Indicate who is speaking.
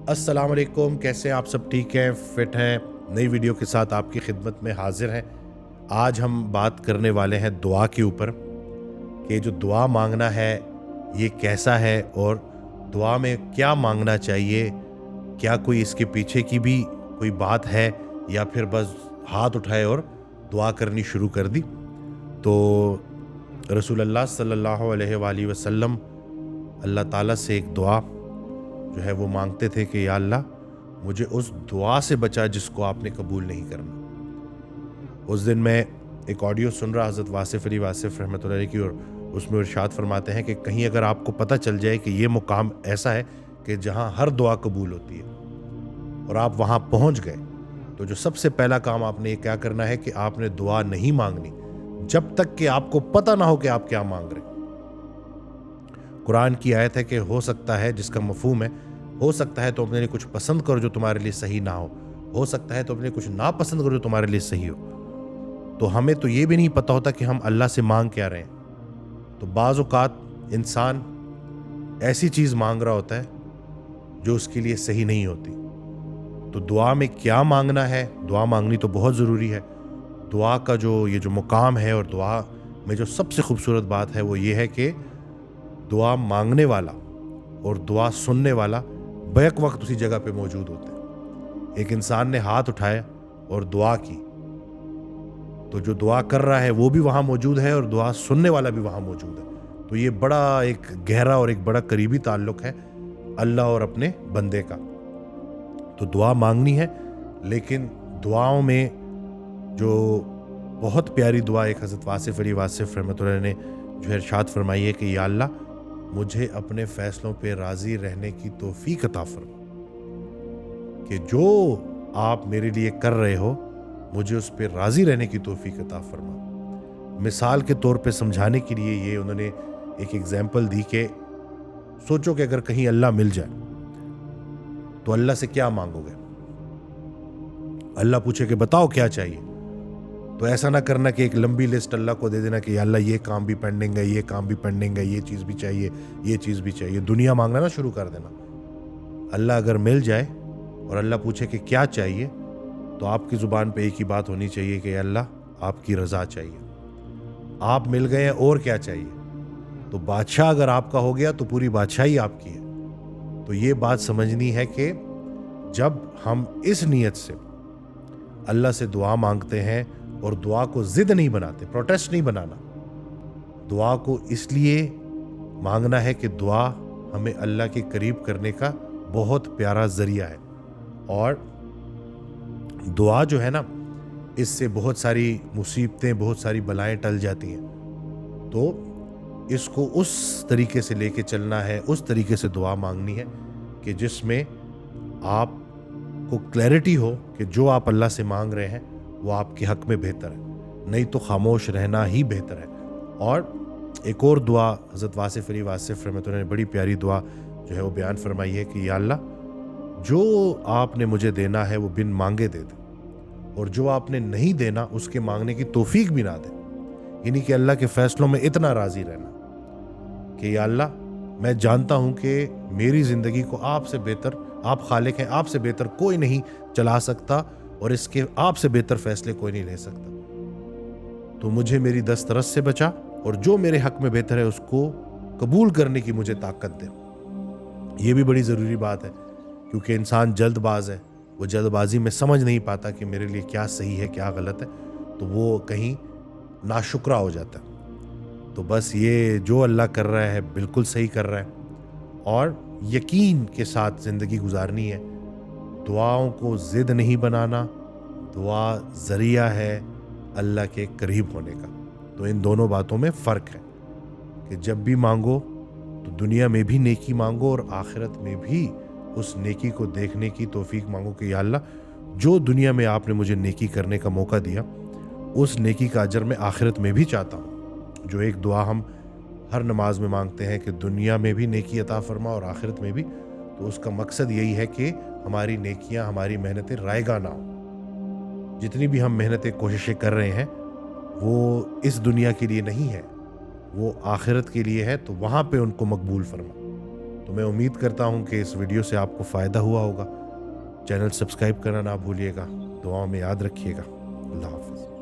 Speaker 1: अस्सलाम वालेकुम, कैसे हैं आप सब? ठीक हैं, फिट हैं? नई वीडियो के साथ आपकी खिदमत में हाजिर हैं। आज हम बात करने वाले हैं दुआ के ऊपर कि जो दुआ मांगना है ये कैसा है और दुआ में क्या मांगना चाहिए। क्या कोई इसके पीछे की भी कोई बात है या फिर बस हाथ उठाए और दुआ करनी शुरू कर दी। तो रसूलुल्लाह सल्लल्लाहु अलैहि वसल्लम अल्लाह ताला से एक दुआ जो है वो मांगते थे कि या अल्लाह मुझे उस दुआ से बचा जिसको आपने कबूल नहीं करना। उस दिन मैं एक ऑडियो सुन रहा हज़रत वासिफ़ अली वासिफ़ रहमतुल्लाह अलैह की, और उसमें इरशाद फरमाते हैं कि कहीं अगर आपको पता चल जाए कि ये मुकाम ऐसा है कि जहाँ हर दुआ कबूल होती है और आप वहाँ पहुँच गए, तो जो सबसे पहला काम आपने ये क्या करना है कि आपने दुआ नहीं मांगनी जब तक कि आपको पता ना हो कि आप क्या मांग रहे। कुरान की आयत है कि हो सकता है, जिसका मफहूम है, हो सकता है तो अपने लिए कुछ पसंद करो जो तुम्हारे लिए सही ना हो सकता है तो अपने कुछ नापसंद करो जो तुम्हारे लिए सही हो। तो हमें तो ये भी नहीं पता होता कि हम अल्लाह से मांग क्या रहे हैं। तो बाज़ औक़ात इंसान ऐसी चीज़ मांग रहा होता है जो उसके लिए सही नहीं होती। तो दुआ में क्या मांगना है, दुआ मांगनी तो बहुत ज़रूरी है। दुआ का ये जो मुकाम है और दुआ में जो सबसे खूबसूरत बात है वो ये है कि दुआ मांगने वाला और दुआ सुनने वाला बैक वक्त उसी जगह पे मौजूद होते हैं। एक इंसान ने हाथ उठाया और दुआ की, तो जो दुआ कर रहा है वो भी वहाँ मौजूद है और दुआ सुनने वाला भी वहाँ मौजूद है। तो ये बड़ा एक गहरा और एक बड़ा करीबी ताल्लुक़ है अल्लाह और अपने बंदे का। तो दुआ मांगनी है, लेकिन दुआओं में जो बहुत प्यारी दुआ एक हज़रत वासिफ़ अली वासिफ़ रहमतुल्लाह ने जो है इरशाद फरमाई है कि या अल्लाह मुझे अपने फ़ैसलों पे राज़ी रहने की तौफ़ीक अता फरमा, कि जो आप मेरे लिए कर रहे हो मुझे उस पे राज़ी रहने की तौफ़ीक अता फरमा। मिसाल के तौर पे समझाने के लिए ये उन्होंने एक एग्ज़ाम्पल दी कि सोचो कि अगर कहीं अल्लाह मिल जाए तो अल्लाह से क्या मांगोगे। अल्लाह पूछे कि बताओ क्या चाहिए, तो ऐसा ना करना कि एक लंबी लिस्ट अल्लाह को दे देना कि अल्लाह ये काम भी पेंडिंग है, ये काम भी पेंडिंग है, ये चीज़ भी चाहिए, ये चीज़ भी चाहिए, दुनिया मांगना ना शुरू कर देना। अल्लाह अगर मिल जाए और अल्लाह पूछे कि क्या चाहिए, तो आपकी ज़ुबान पे एक ही बात होनी चाहिए कि अल्लाह आपकी रज़ा चाहिए। आप मिल गए हैं और क्या चाहिए। तो बादशाह अगर आपका हो गया तो पूरी बादशाही आपकी है। तो ये बात समझनी है कि जब हम इस नीयत से अल्लाह से दुआ मांगते हैं और दुआ को ज़िद नहीं बनाते, प्रोटेस्ट नहीं बनाना, दुआ को इसलिए मांगना है कि दुआ हमें अल्लाह के करीब करने का बहुत प्यारा ज़रिया है। और दुआ जो है ना, इससे बहुत सारी मुसीबतें, बहुत सारी बलाएं टल जाती हैं। तो इसको उस तरीके से लेके चलना है, उस तरीके से दुआ मांगनी है कि जिसमें आपको क्लैरिटी हो कि जो आप अल्लाह से मांग रहे हैं वो आपके हक में बेहतर है, नहीं तो खामोश रहना ही बेहतर है। और एक और दुआ हज़रत वासिफ़ अली वासिफ़ रहमतुल्लाह ने बड़ी प्यारी दुआ जो है वो बयान फरमाई है कि या अल्लाह जो आपने मुझे देना है वो बिन मांगे दे दे, और जो आपने नहीं देना उसके मांगने की तौफीक भी ना दे। यानी कि अल्लाह के फ़ैसलों में इतना राज़ी रहना कि या अल्लाह मैं जानता हूँ कि मेरी ज़िंदगी को आपसे बेहतर, आप खालिक हैं, आपसे बेहतर कोई नहीं चला सकता और इसके आपसे बेहतर फ़ैसले कोई नहीं ले सकता। तो मुझे मेरी दस्तरस से बचा और जो मेरे हक में बेहतर है उसको कबूल करने की मुझे ताकत दे। ये भी बड़ी ज़रूरी बात है, क्योंकि इंसान जल्दबाज है, वो जल्दबाजी में समझ नहीं पाता कि मेरे लिए क्या सही है क्या गलत है, तो वो कहीं नाशुक्रा हो जाता है। तो बस ये जो अल्लाह कर रहा है बिल्कुल सही कर रहा है, और यकीन के साथ ज़िंदगी गुजारनी है। दुआओं को ज़िद नहीं बनाना, दुआ ज़रिया है अल्लाह के करीब होने का। तो इन दोनों बातों में फ़र्क है कि जब भी मांगो तो दुनिया में भी नेकी मांगो और आखिरत में भी उस नेकी को देखने की तौफीक मांगो कि या अल्लाह जो दुनिया में आपने मुझे नेकी करने का मौका दिया उस नेकी का अजर मैं आखिरत में भी चाहता हूँ। जो एक दुआ हम हर नमाज में मांगते हैं कि दुनिया में भी नेकी अता फरमा और आखिरत में भी, तो उसका मकसद यही है कि हमारी नेकियां, हमारी मेहनतें रायगा ना हो। जितनी भी हम मेहनतें, कोशिशें कर रहे हैं वो इस दुनिया के लिए नहीं है, वो आखिरत के लिए है, तो वहाँ पे उनको मकबूल फरमा। تو میں امید کرتا ہوں کہ اس ویڈیو سے آپ کو فائدہ ہوا ہوگا. چینل سبسکرائب کرنا نہ بھولیے گا. دعاؤں میں یاد رکھیے گا. اللہ حافظ.